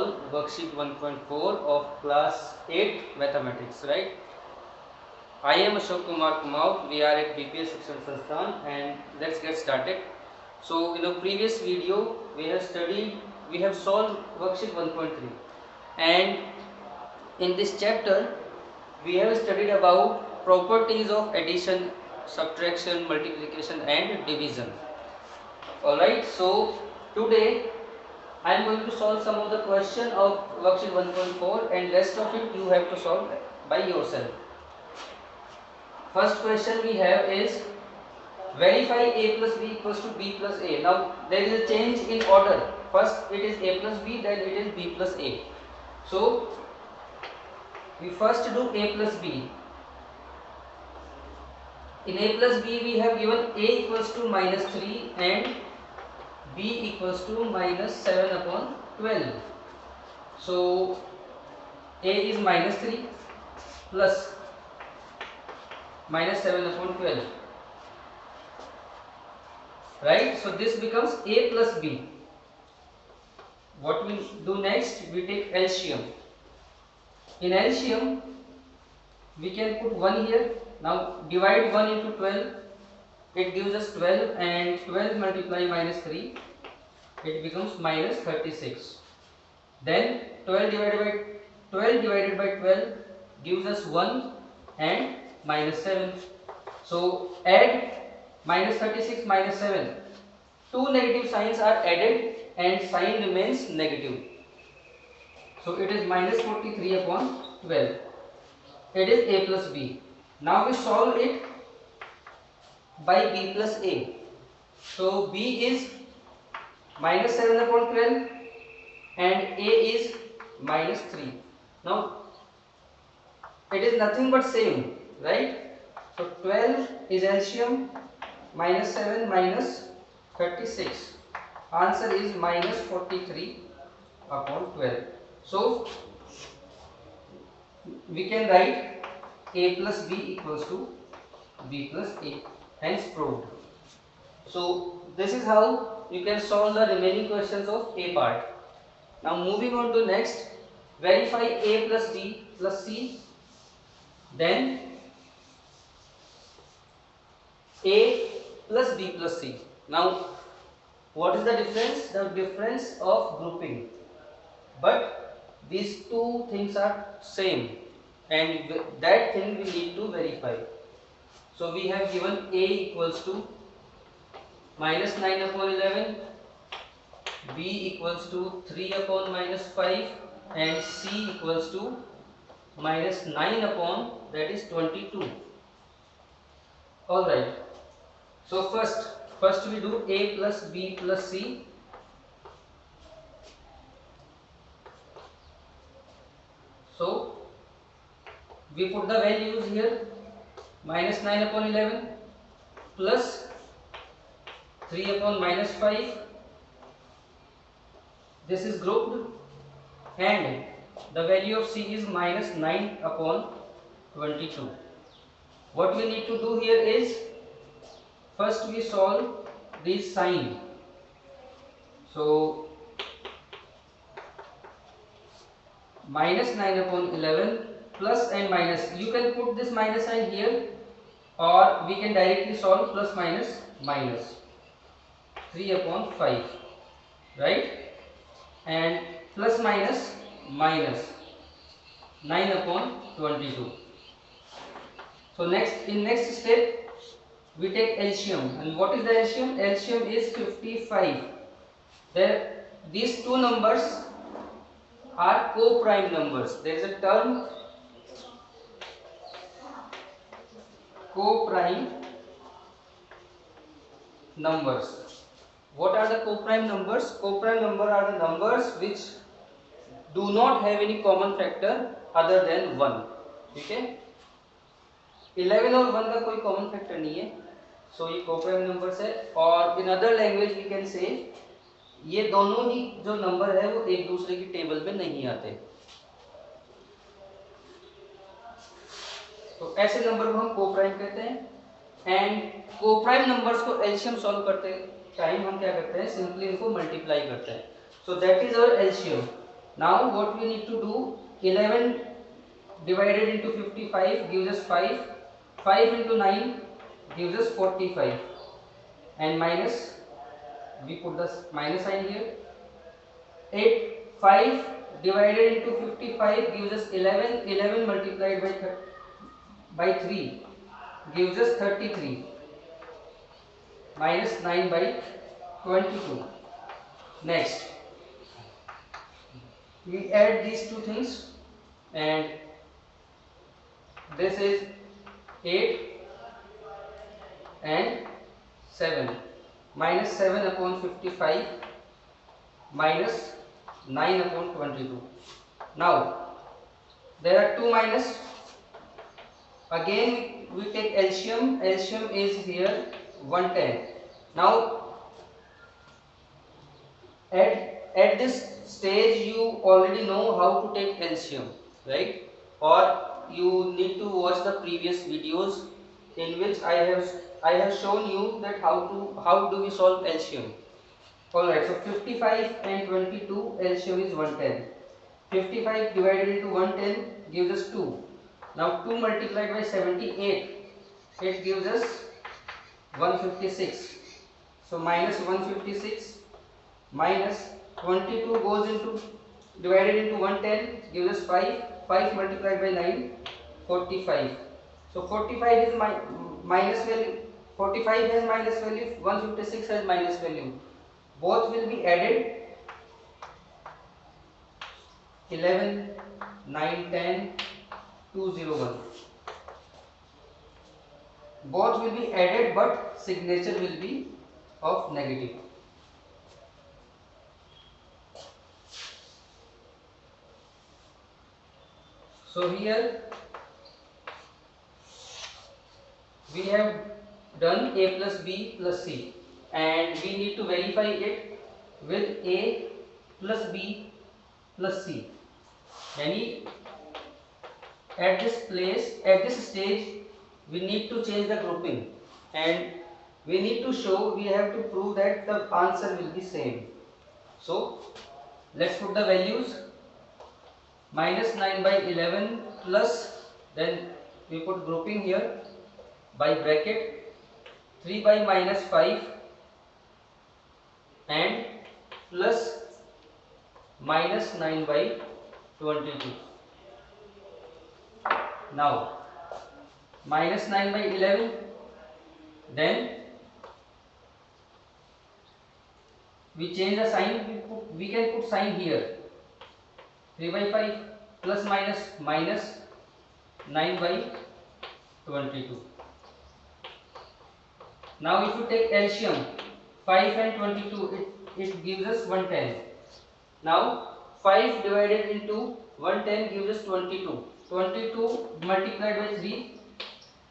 solve worksheet 1.4 of class 8 mathematics, right? I am Ashok Kumar Kumaut. We are at BPS Shikshan Sansthan and let's get started. So in the previous video we have solved worksheet 1.3 and in this chapter we have studied about properties of addition, subtraction, multiplication and division. Alright, so today I am going to solve some of the question of worksheet 1.4 and rest of it you have to solve by yourself. First question we have is verify a plus b equals to b plus a. Now there is a change in order. First it is a plus b, then it is b plus a. So we first do a plus b. In a plus b we have given a equals to minus 3 and b equals to minus 7 upon 12. So a is minus 3 plus minus 7 upon 12. Right? So this becomes a plus b. What we do next? We take LCM. In LCM we can put 1 here. Now divide 1 into 12. It gives us 12 and 12 multiply minus 3. It becomes minus 36. Then 12 divided by 12 gives us 1 and minus 7. So add minus 36 minus 7. Two negative signs are added and sign remains negative. So it is minus 43 upon 12. It is a plus b. Now we solve it by b plus a. So b is minus 7 upon 12 and a is minus 3. Now it is nothing but same, right? So 12 is LCM, minus 7 minus 36. Answer is minus 43 upon 12. So we can write a plus b equals to b plus a, hence proved. So this is how you can solve the remaining questions of a part. Now moving on to next, verify a plus b plus c, then a plus b plus c. Now what is the difference? The difference of grouping, but these two things are same and that thing we need to verify. So we have given a equals to minus 9 upon 11, b equals to 3 upon minus 5 and c equals to minus 9 upon that is 22. Alright, so first we do a plus b plus c. So we put the values here, minus 9 upon 11 plus 3 upon minus 5. This is grouped and the value of c is minus 9 upon 22. What we need to do here is first we solve this sign. So minus 9 upon 11 plus and minus, you can put this minus sign here or we can directly solve plus minus minus 3 upon 5, right? And plus minus minus 9 upon 22. So next step we take LCM, and what is the LCM? LCM is 55. There these two numbers are co-prime numbers. There is a term co-prime numbers. What are the co-prime numbers? Co-prime numbers are the numbers which do not have any common factor other than 1. Okay? 11 और 1 का कोई common factor नहीं है, so ये co-prime numbers है. और in other language we can say ये दोनों ही जो नंबर है वो एक दूसरे की टेबल में नहीं आते. तो ऐसे नंबर को हम को-प्राइम कहते हैं. एंड को-प्राइम नंबर्स को एलसीएम सॉल्व करते टाइम हम क्या करते हैं, सिंपली इनको मल्टीप्लाई करते हैं. So that is our LCM. Now what we need to do, 11 divided into 55 gives us 5, 5 into 9 gives us 45, and minus, we put the minus sign here. 5 divided into 55 gives us 11, 11 multiplied by 3 gives us 33, minus 9 by 22. Next, we add these two things, and this is 8 and 7, minus 7 upon 55 minus 9 upon 22. Now there are two minus. Again we take LCM. LCM is here 110. Now at this stage you already know how to take LCM, right? Or you need to watch the previous videos in which I have shown you that how do we solve LCM. Alright, so 55 and 22 LCM is 110. 55 divided into 110 gives us 2. Now 2 multiplied by 78, it gives us 156. So minus 156 minus 22 goes into divided into 110 gives us 5. 5 multiplied by 9, 45. So 45 is minus value. 45 has minus value. 156 has minus value. Both will be added. 11, 9, 10, 201. Both will be added, but signature will be of negative. So here we have done A plus B plus C, and we need to verify it with A plus B plus C. Yani at this stage we need to change the grouping, and we need to show, we have to prove that the answer will be same. So let's put the values. Minus 9 by 11 plus, then we put grouping here by bracket, 3 by minus 5 and plus minus 9 by 22. Now minus 9 by 11, then we change the sign, we can put sign here, 3 by 5 plus minus 9 by 22. Now if you take LCM, 5 and 22, it gives us 110. Now 5 divided into 110 gives us 22. 22 multiplied by 3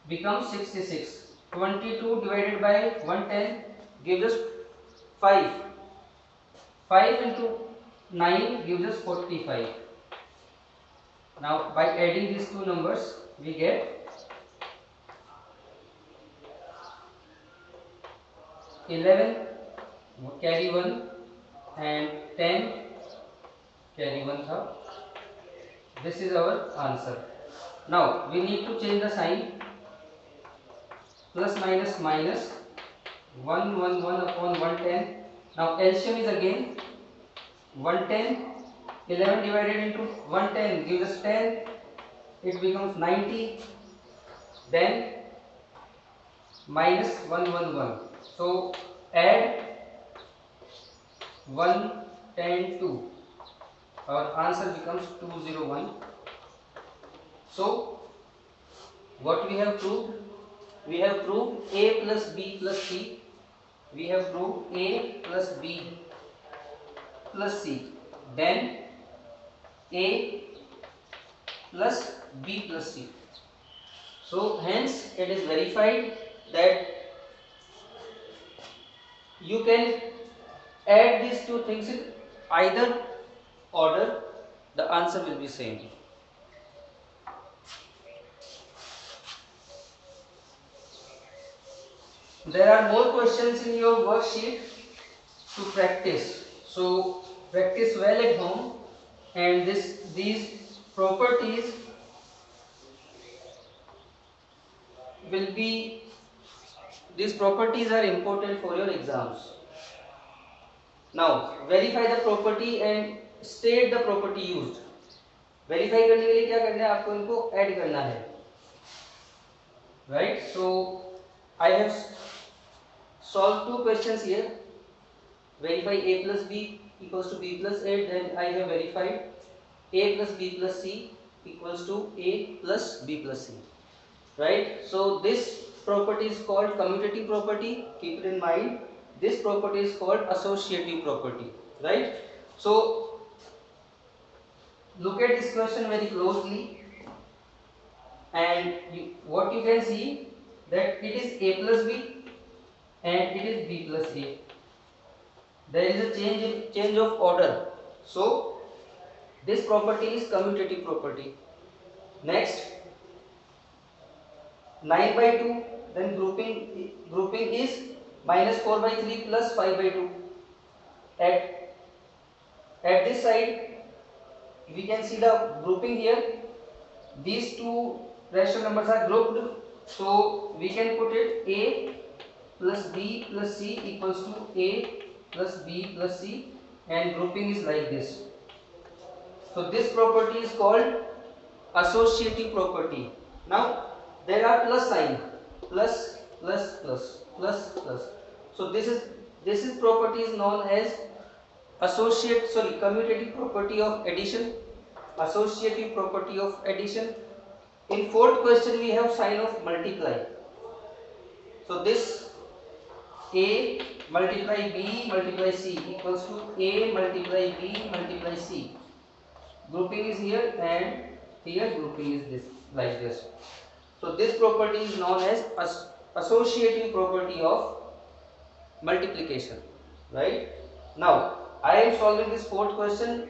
becomes 66. 22 divided by 110 gives us 5. 5 into 9 gives us 45. Now by adding these two numbers we get 11 carry 1 and 10 carry 1 tha. This is our answer. Now we need to change the sign, plus minus minus 111 upon 110. Now LCM is again 110. 11 divided into 110 gives us 10. It becomes 90. Then minus 111. So add 110 2. Our answer becomes 201. So what we have proved? We have proved A plus B plus C. We have proved A plus B plus C. Then A plus B plus C. So hence it is verified that you can add these two things in either order, the answer will be same. There are more questions in your worksheet to practice. So practice well at home and these properties will be, these properties are important for your exams. Now verify the property and state the property used. Verify करने के लिए क्या करना है, आपको इनको add करना है, right. So I have solved two questions here. Verify a plus b equals to b plus a. Then I have verified a plus b plus c equals to a plus b plus c, right. So this property is called commutative property. Keep it in mind. This property is called associative property, right. So look at this question very closely, and what you can see that it is a plus b and it is b plus a. There is a change of order. So this property is commutative property. Next, 9 by 2, then grouping is minus 4 by 3 plus 5 by 2. At this side we can see the grouping here. These two rational numbers are grouped, so we can put it a plus b plus c equals to a plus b plus c, and grouping is like this. So this property is called associative property. Now there are plus sign, plus plus plus plus plus. So this is property is known as commutative property of addition, associative property of addition. In fourth question we have sign of multiply. So this a multiply b multiply c equals to a multiply b multiply c. Grouping is here and here grouping is this, like this. So this property is known as associative property of multiplication, right. Now I am solving this fourth question.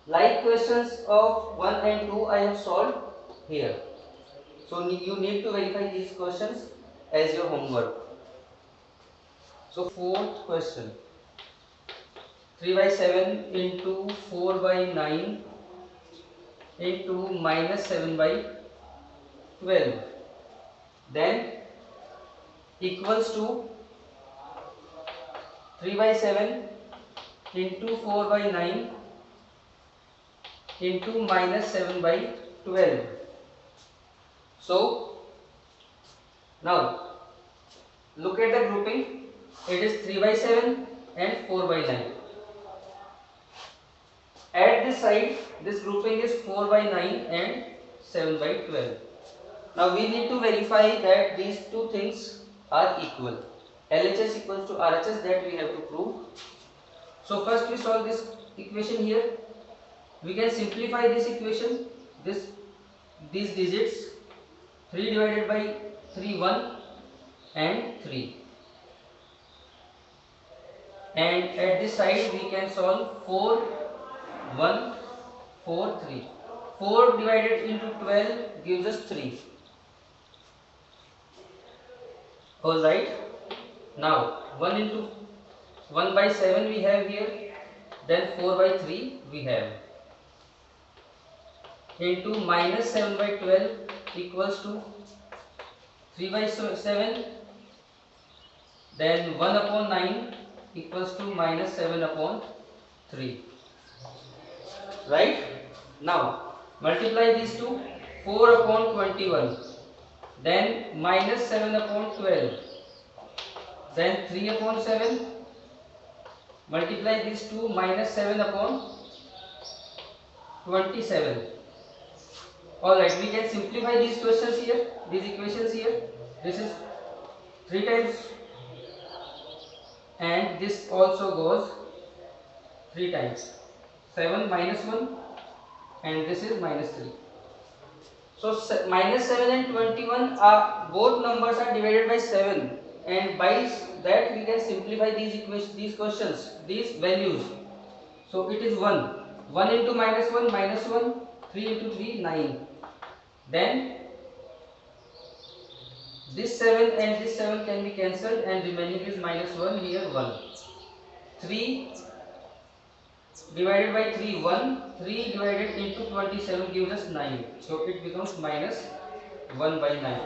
Like questions of 1 and 2 I have solved here. So you need to verify these questions as your homework. So fourth question, 3 by 7 into 4 by 9 into minus 7 by 12, then equals to 3 by 7 into 4 by 9 into minus 7 by 12. So now look at the grouping. It is 3 by 7 and 4 by 9. At this side this grouping is 4 by 9 and 7 by 12. Now we need to verify that these two things are equal. LHS equals to RHS, that we have to prove. So first we solve this equation here. We can simplify this equation. These digits, 3 divided by 3 1 and 3. And at this side we can solve 4 1 4 3. 4 divided into 12 gives us 3. Alright. Now 1 by 7 we have here, then 4 by 3 we have, into minus 7 by 12 equals to 3 by 7, then 1 upon 9 equals to minus 7 upon 3, right. Now multiply these two, 4 upon 21, then minus 7 upon 12, then 3 upon 7, multiply these two, minus 7 upon 27. Alright, we can simplify these questions here, these equations here. This is 3 times and this also goes 3 times. 7 minus 1 and this is minus 3. So minus 7 and 21 are, both numbers are divided by 7, and by that we can simplify these equations, these questions, these values. So it is 1 into minus 1 minus 1, 3 into 3 9. Then this 7 and this 7 can be cancelled and remaining is minus 1, here 1. 3 divided by 3 1, 3 divided into 27 gives us 9, so it becomes minus 1 by 9.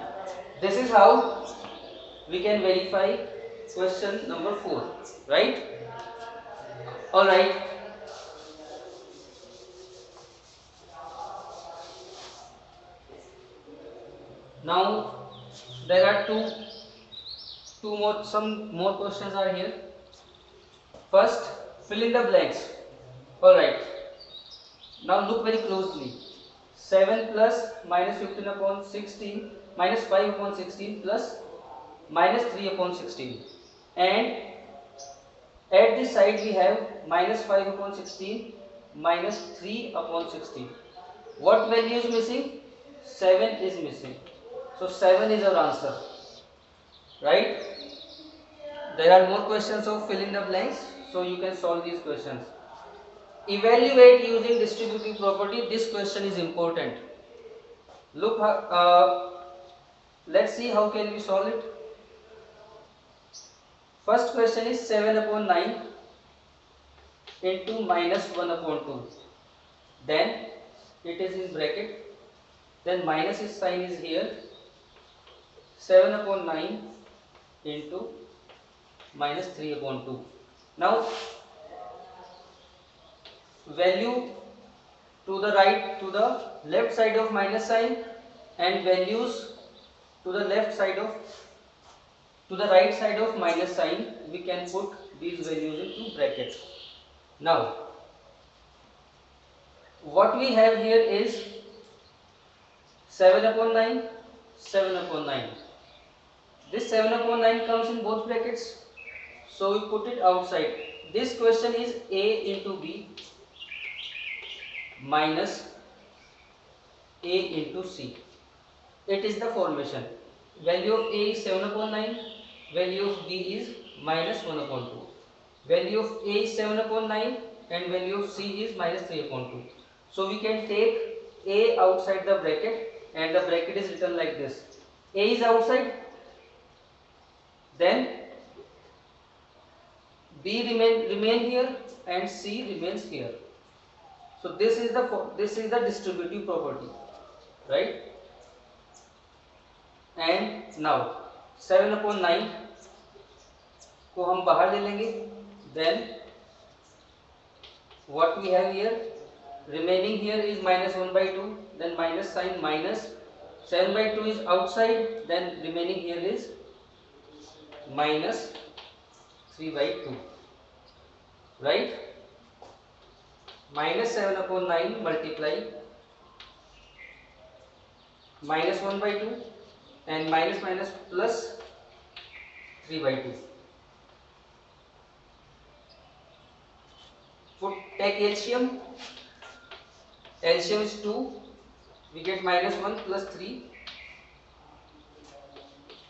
This is how we can verify question number 4, right? All right. Now there are some more questions are here. First, fill in the blanks. All right. Now look very closely. 7 plus minus 15 upon 16 minus 5 upon 16 plus minus 3 upon 16, and at this side we have minus 5 upon 16 minus 3 upon 16. What value is missing? 7 is missing. So 7 is our answer, right? There are more questions of fill in the blanks, so you can solve these questions. Evaluate using distributive property. This question is important. Look, let's see how can we solve it. First question is 7 upon 9 into minus 1 upon 2. Then it is in bracket. Then minus is sign is here. 7 upon 9 into minus 3 upon 2. Now value to the right, to the left side of minus sign, and values to the left side of, to the right side of minus sign, we can put these values into brackets. Now what we have here is 7 upon 9, 7 upon 9. This 7 upon 9 comes in both brackets, so we put it outside. This question is A into B minus A into C. It is the formation. Value of A is 7 upon 9, value of B is minus 1 upon 2. Value of A is 7 upon 9 and value of C is minus 3 upon 2. So we can take A outside the bracket, and the bracket is written like this. A is outside, then B remain here and C remains here. So this is the distributive property, right? And now 7 upon 9 को हम बाहर ले लेंगे. Then what we have here, remaining here is minus 1 by 2, then minus sign minus 7 by 2 is outside, then remaining here is minus 3 by 2, right? Minus 7 upon 9 multiply minus 1 by 2 and minus minus plus 3 by 2. Take LCM. LCM is 2. We get minus 1 plus 3.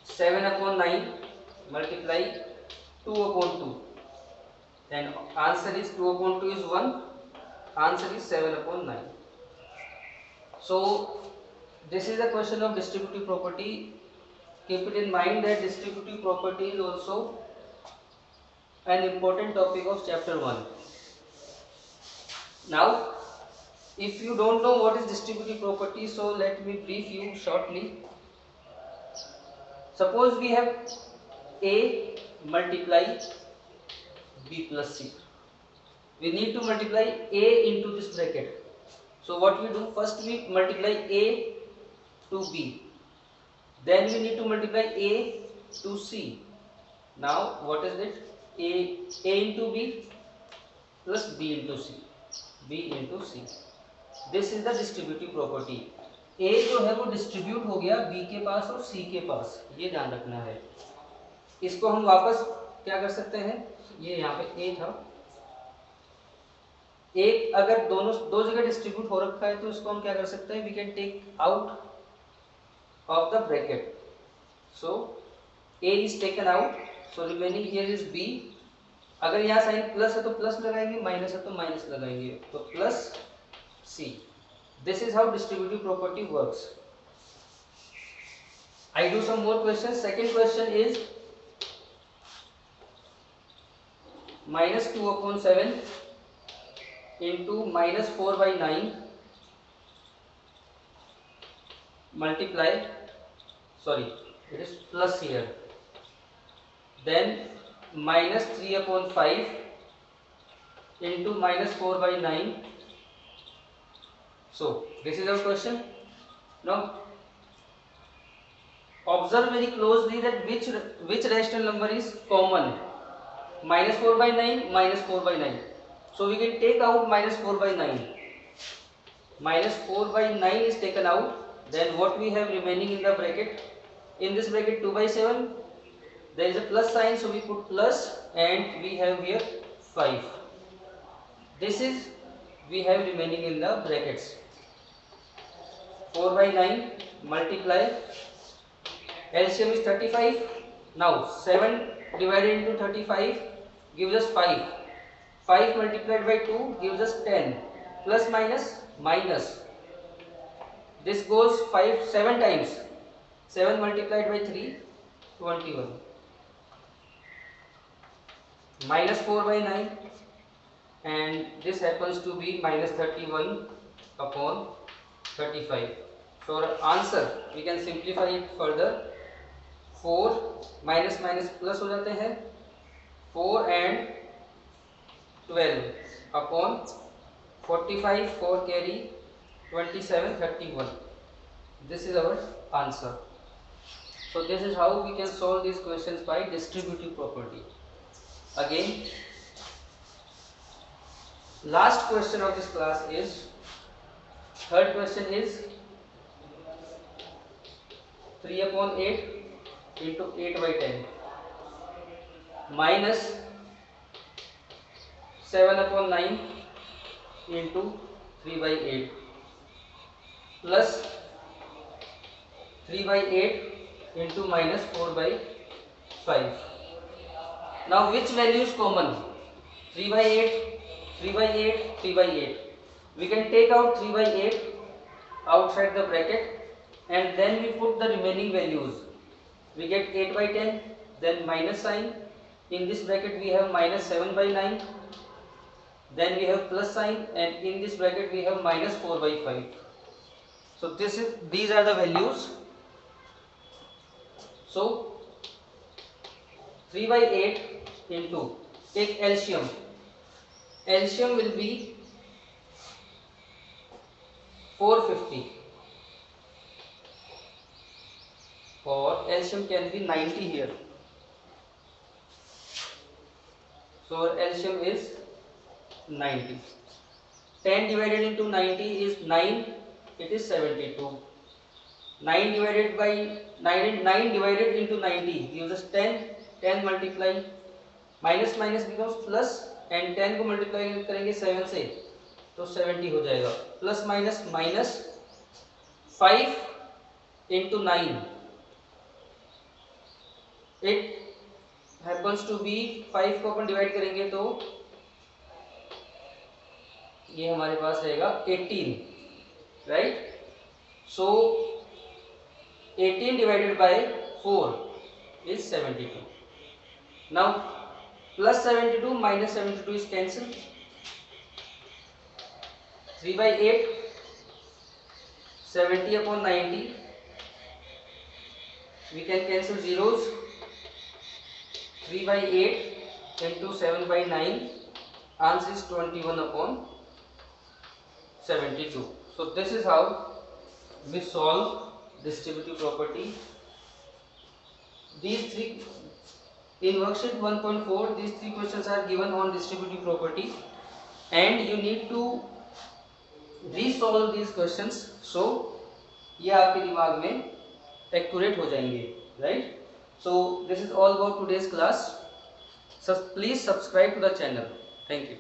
7 upon 9 multiply 2 upon 2. Then answer is 2 upon 2 is 1. Answer is 7 upon 9. So this is a question of distributive property. Keep it in mind that distributive property is also an important topic of chapter 1. Now, if you don't know what is distributive property, so let me brief you shortly. Suppose we have A multiply B plus C. We need to multiply A into this bracket. So what we do, first we multiply A to B. Then we need to multiply A to C. Now what is it? A into B plus B into C. B into C. This is the distributive property. A जो है वो distribute हो गया B के पास और C के पास, ये ध्यान रखना है. इसको हम वापस क्या कर सकते हैं, ये यहाँ पे A था, एक अगर दोनों दो जगह डिस्ट्रीब्यूट हो रखा है तो इसको हम क्या कर सकते हैं, we can take out of the bracket. So A is taken out, so remaining here is B. अगर यहाँ साइन प्लस है तो प्लस लगाएंगे, माइनस है तो माइनस लगाएंगे, तो plus C. This is how distributive property works. I do some more questions. Second question is minus 2 upon 7 into minus 4 by 9 multiply, sorry, it is plus here, then minus 3 upon 5 into minus 4 by 9. So this is our question. Now observe very closely that which rational number is common. Minus 4 by 9, minus 4 by 9. So we can take out minus 4 by 9. Minus 4 by 9 is taken out. Then what we have remaining in the bracket? In this bracket 2 by 7. There is a plus sign, so we put plus, and we have here 5. This is we have remaining in the brackets. 4 by 9 multiply. LCM is 35. Now 7 divided into 35 gives us 5. 5 multiplied by 2 gives us 10. Plus minus minus. This goes 7 times. 7 multiplied by 3, 21. Minus 4 by 9, and this happens to be minus 31 upon 35. So our answer, we can simplify it further. 4 minus minus plus हो जाते हैं. 4 and 12 upon 45, 4 carry 27, 31. This is our answer. So this is how we can solve these questions by distributive property. Again, last question of this class is, third question is 3 upon 8 into 8 by 10 minus 7 upon 9 into 3 by 8 plus 3 by 8 into minus 4 by 5. Now which value is common? 3 by 8, 3 by 8, 3 by 8. We can take out 3 by 8 outside the bracket, and then we put the remaining values. We get 8 by 10, then minus sign. In this bracket we have minus 7 by 9. Then we have plus sign, and in this bracket we have minus 4 by 5. So these are the values. So 3 by 8 into, take LCM. LCM will be 450, or LCM can be 90 here. So LCM is 90. 10 divided into 90 is 9, it is 72. 9 divided by 9 divided into 90 gives us 10. 10 multiply, minus minus becomes plus, and 10 को multiply करेंगे 7 से तो 70 हो जाएगा. Plus minus minus 5 into 9, it happens to be 5 को अपन divide करेंगे तो ये हमारे पास रहेगा 18, right. So 18 divided by 4 is 72. Now plus 72 minus 72 is cancelled. 3 by 8, 70 upon 90. We can cancel zeros. 3 by 8 into 7 by 9. Answer is 21 upon 72. So this is how we solve distributive property. These three, in worksheet 1.4, these three questions are given on distributive property, and you need to resolve these questions, so ये आपके दिमाग में accurate हो जाएंगे, right? So this is all about today's class. So please subscribe to the channel. Thank you.